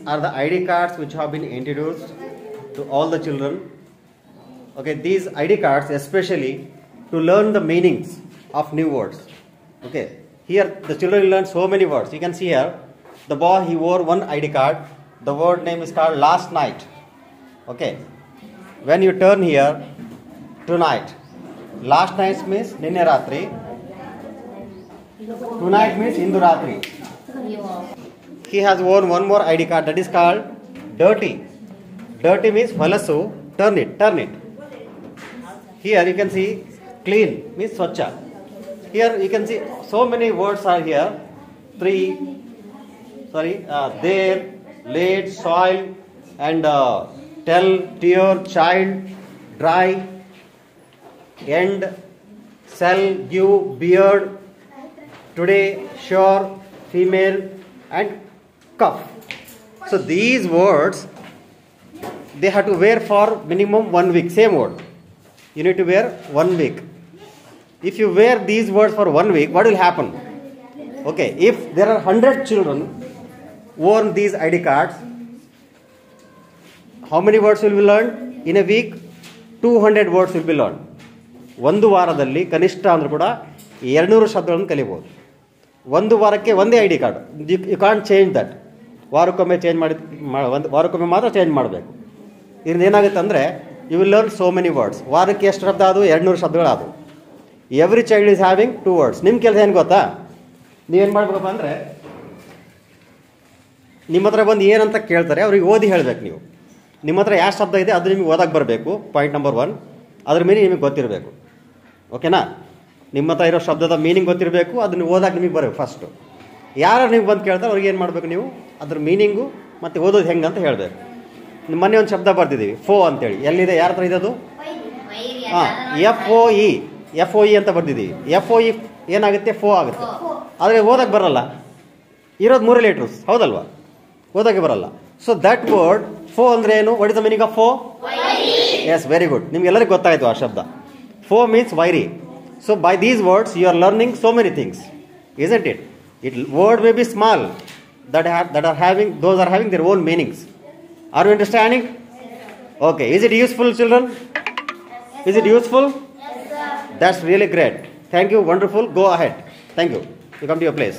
are the ID cards which have been introduced to all the children. Okay, these ID cards especially to learn the meanings of new words. Okay, here the children learn so many words. You can see here, the boy, he wore one ID card. The word name is called last night. Okay, when you turn here, tonight. Last night means ninne ratri. Tonight means Indu ratri. He has worn one more ID card, that is called dirty. Dirty means holasu. Turn it, turn it. Here you can see clean means swachha. Here you can see so many words are here. There, late, soil, and tell, tear, child, dry, end, sell, give, beard, today, sure, female, and cuff. So these words, they have to wear for minimum 1 week. Same word. You need to wear 1 week. If you wear these words for 1 week, what will happen? Okay, if there are 100 children worn these ID cards, how many words will be learned? In a week, 200 words will be learned. ಒಂದು ವಾರದಲ್ಲಿ ಕನಿಷ್ಠ ಅಂದರೂ ಕೂಡ 200 ಶಬ್ದಗಳನ್ನು ಕಲಿಬಹುದು. ಒಂದು ವಾರಕ್ಕೆ ಒಂದೇ I D card. You can't change that. ವಾರಕ್ಕೊಮ್ಮೆ ವಾರಕ್ಕೊಮ್ಮೆ ಮಾತ್ರ ಚೇಂಜ್ ಮಾಡಬೇಕು. ಇದರಿಂದ ಏನಾಗುತ್ತೆ ಅಂದರೆ you will learn so many words. ವಾರಕ್ಕೆ ಎಷ್ಟು ಶಬ್ದ ಆದವು? 200 ಶಬ್ದಗಳಾದವು. Every child is having 2 words. ನಿಮ್ಮ ಕೆಲಸ ಏನು ಗೊತ್ತಾ? ನೀವೇನು ಮಾಡಬೇಕಪ್ಪ ಅಂದರೆ, ನಿಮ್ಮ ಹತ್ರ ಬಂದು ಏನಂತ ಕೇಳ್ತಾರೆ ಅವ್ರಿಗೆ ಓದಿ ಹೇಳಬೇಕು. ನೀವು ನಿಮ್ಮ ಹತ್ರ ಯಾವ ಶಬ್ದ ಇದೆ ಅದು ನಿಮಗೆ ಓದಕ್ಕೆ ಬರಬೇಕು. ಪಾಯಿಂಟ್ ನಂಬರ್ 1, ಅದ್ರ ಮೀನಿಂಗ್ ನಿಮಗೆ ಗೊತ್ತಿರಬೇಕು. ಓಕೆನಾ? ನಿಮ್ಮ ಹತ್ರ ಇರೋ ಶಬ್ದದ ಮೀನಿಂಗ್ ಗೊತ್ತಿರಬೇಕು, ಅದನ್ನು ಓದಕ್ಕೆ ನಿಮಗೆ ಬರಬೇಕು ಫಸ್ಟು. ಯಾರು ನಿಮ್ಗೆ ಬಂದು ಕೇಳ್ತಾರೆ ಅವ್ರಿಗೆ ಏನು ಮಾಡಬೇಕು? ನೀವು ಅದ್ರ ಮೀನಿಂಗು ಮತ್ತು ಓದೋದು ಹೆಂಗೆ ಅಂತ ಹೇಳಬೇಕು. ಮೊನ್ನೆ ಒಂದು ಶಬ್ದ ಬರ್ತಿದ್ದೀವಿ, ಫೋ ಅಂತೇಳಿ. ಎಲ್ಲಿದೆ? ಯಾರ ಹತ್ರ ಇದೆ ಅದು? ಹಾಂ, FOE ಅಂತ ಬರ್ತಿದ್ದೀವಿ. FOE ಏನಾಗುತ್ತೆ? ಫೋ ಆಗುತ್ತೆ. ಆದರೆ ಓದಕ್ಕೆ ಬರಲ್ಲ. ಇರೋದು 3 letters, ಹೌದಲ್ವಾ? ಓದೋಕ್ಕೆ ಬರಲ್ಲ. ಸೊ ದಟ್ ವರ್ಡ್ ಫೋ ಅಂದರೆ ಏನು? What is the meaning of foe? Yes, very good. ನಿಮ್ಗೆಲ್ಲರಿಗೂ ಗೊತ್ತಾಯಿತು ಆ ಶಬ್ದ. ಫೋ ಮೀನ್ಸ್ ವೈರಿ. So by these words you are learning so many things, isn't it? Word may be small, those are having their own meanings. Are you understanding? Okay. Is it useful, children? Is it useful? Yes, sir. That's really great. Thank you. Wonderful. Go ahead. Thank you. You come to your place.